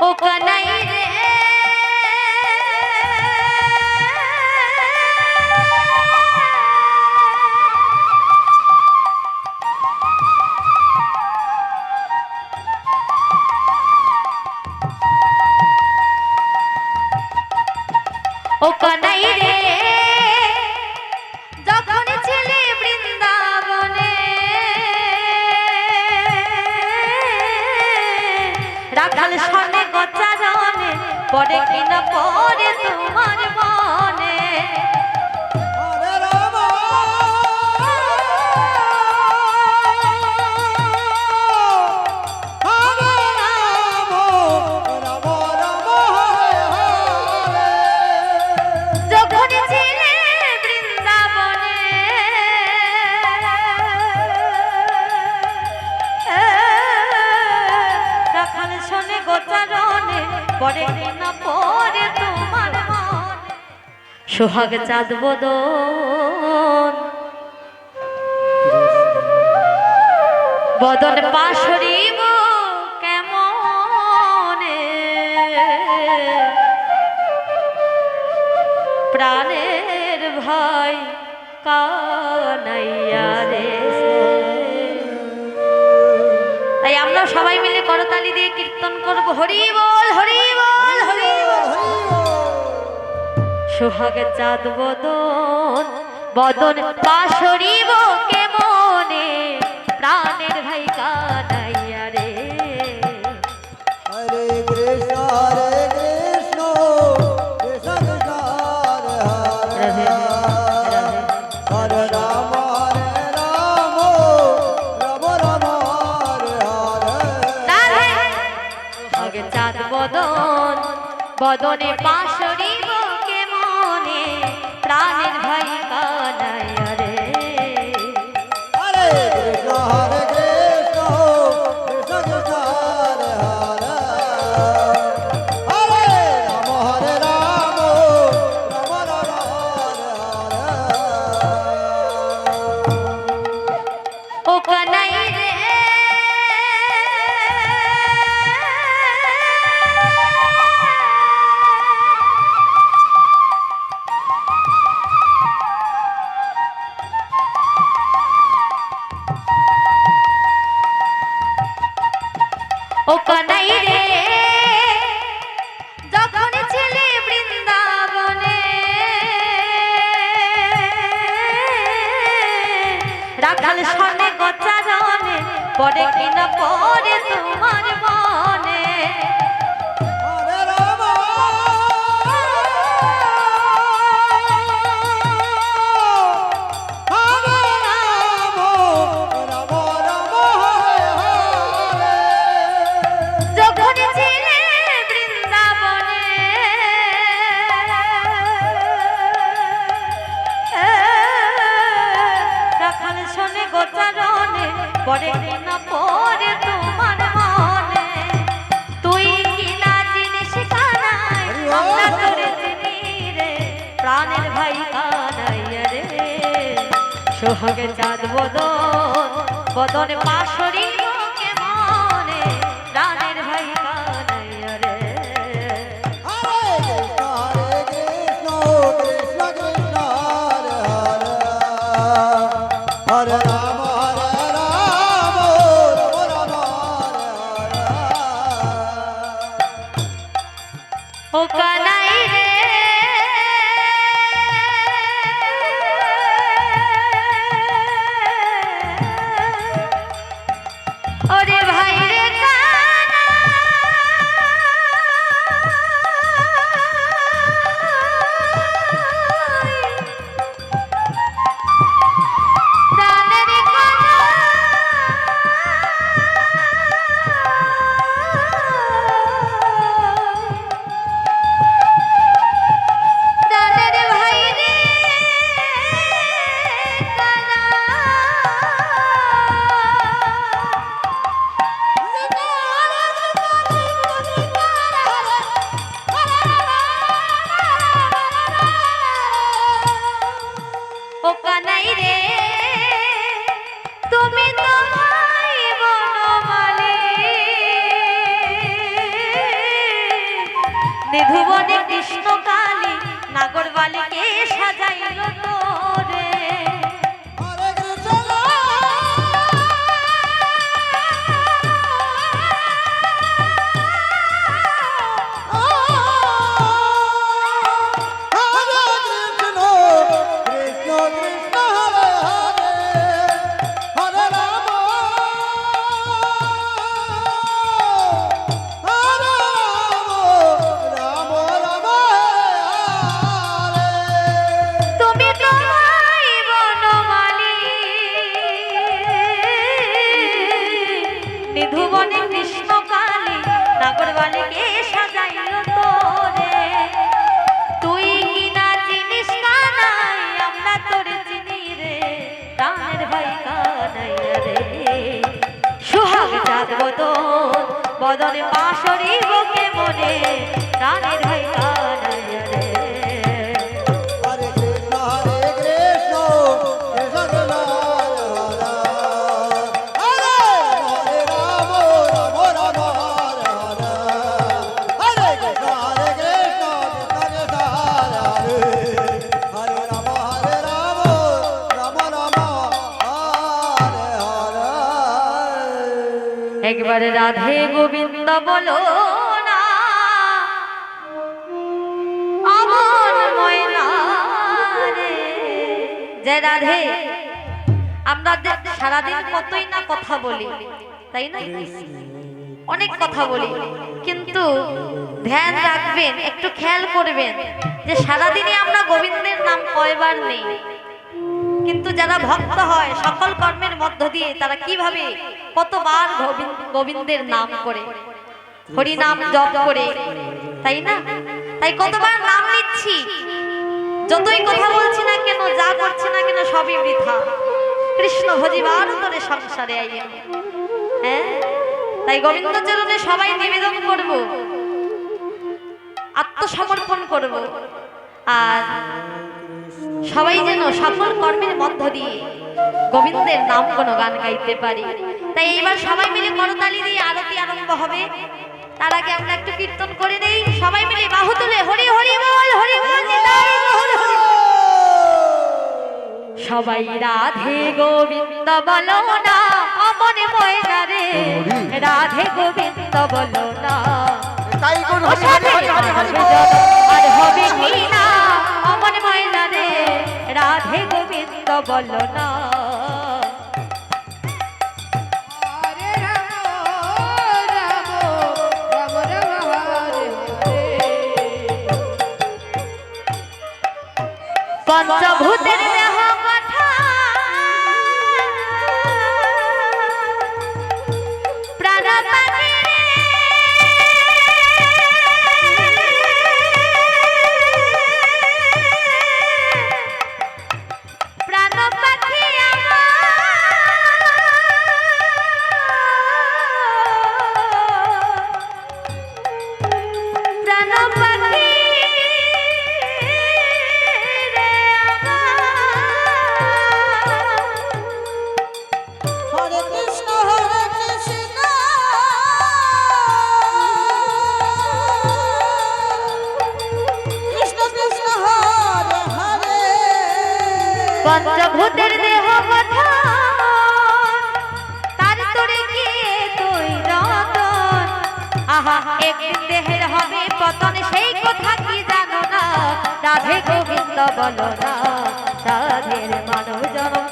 ও কানাই রে ও কানাই রে যখন ছিলে বৃন্দাবনে রাখাল সনে গোচারণে পড়ে কিনা পড়ে তোমার মনে সোহাগ চাঁদ বদন বদন পাশরিব কেমনে প্রাণের ভাই কানাইয়া রে তাই আমরা সবাই মিলে করতালি দিয়ে কীর্তন করব হরি বল হরি বল হরি বল সোহাগ চাঁদ বদন বদন পাশরিব কেমনে প্রাণের ভাই কানাইয়া রে হরে কৃষ্ণ কৃষ্ণ কৃষ্ণ হরে হরে হরে রাম রাম হরে হরে সোহাগ চাঁদ বদন বদনে পাশরিব প্রাণের ভাই কানাইয়া রে হরে কৃষ্ণ কৃষ্ণ কৃষ্ণ হরে হরে হরে রাম রাম ও কানাই রে ও কানাই রে যখন ছিলে বৃন্দাবনে রাখাল সনে গোচারণে পড়ে কিনা পড়ে তোমার মনে হরে রাম হরে রাম রাম রাম হরে যখন ছিলে বৃন্দাবনে রাখাল শোনে গোচারণে পড়ে কিনা পড়ে তোমার মনে তুই কিনা জিনিস কানাই আমরা তোরে চিনি রে প্রাণের ভাই কানাইয়া রে সোহাগে চাঁদ বদন বদনে পাশরিব কেমনে প্রাণের ভাই কানাইয়া রে হরে কৃষ্ণ কৃষ্ণ কৃষ্ণ হরে রাম রাম রাম ও কানাই রে ওরে ভাই রে নিধুবনে কৃষ্ণ কালী নাগর বালিকে সাজাইল তোরে। হরে কৃষ্ণ হরে কৃষ্ণ কৃষ্ণ কৃষ্ণ হরে হরে হরে রাম হরে রাম রাম হরে তুমি তোমায় বনমালী নিধুবনে কৃষ্ণ কালী নাগর বালিকে সাজাইল তোরে। তুই কিনা চিনিস কানাই আমরা তোরে চিনি রে, প্রাণের ভাই কানাইয়া রে। সোহাগ চাঁদ বদনে পাশরি বুকে মনে, প্রাণের ভাই কানাইয়া রে। হরে কৃষ্ণ কৃষ্ণ কৃষ্ণ হরে হরে রাম রাম রাম হরে হরে কৃষ্ণ কৃষ্ণ কৃষ্ণ হরে রাম রাম রাম হরে হরে একবারে রাধে গোবিন্দ বলো না, অমন ময়না রে। যে রাধে, আমরা সারাদিন কতই না কথা বলি, তাই না? অনেক কথা বলি, কিন্তু ধ্যান রাখবেন, একটু খেয়াল করবেন যে সারাদিনে আমরা গোবিন্দের নাম কয়বার নেই। কিন্তু যারা ভক্ত হয় সকল কর্মের মধ্য দিয়ে তারা কিভাবে কতবার গোবিন্দের নাম করে, হরি নাম জপ করে, তাই না? তাই কতবার নাম নিচ্ছি, যতই কথা বলছি না কেন, যা করছি না কেন, সবই বৃথা। কৃষ্ণ ভজিবার তোরে সংসারে আইয়ে। হ্যাঁ, তাই গোবিন্দ চরণে সবাই নিবেদন করব, আত্মসমর্পণ করব, আর সবাই যেন সকল কর্মের মধ্য দিয়ে গোবিন্দের নাম কোনো গান গাইতে পারি। তাই এবার সবাই মিলে করতালি দিয়ে আরতি আরম্ভ হবে। তার আগে আমরা একটু কীর্তন করে নেই, সবাই মিলে বাহু তুলে হরি হরি বল, হরি বল, নিতাই গৌর হরি। সবাই রাধে গোবিন্দ বলো না, অমন ময়না রে। রাধে গোবিন্দ বলো না, তাই কোন ও সাথে আর হবে কি না, অমন ময়না রে। রাধে গোবিন্দ বলো না। হরে রাম রাম রাম রাম হরে হরে। পঞ্চভূতের দেহ গঠা, প্রাণ পাখি রে। প্রাণ পাখি আমার, প্রাণ পাখি রে আমার। হরে কৃষ্ণ কৃষ্ণ কৃষ্ণ কৃষ্ণ হরে হরে পঞ্চভূতের দেহ গঠন, তার তোরে গিয়ে তুই রতন। আহা, একদিন দেহের হবে পতন, সেই কথা কি জানো না। রাধে গোবিন্দ বলো না, রাধের মানব জনম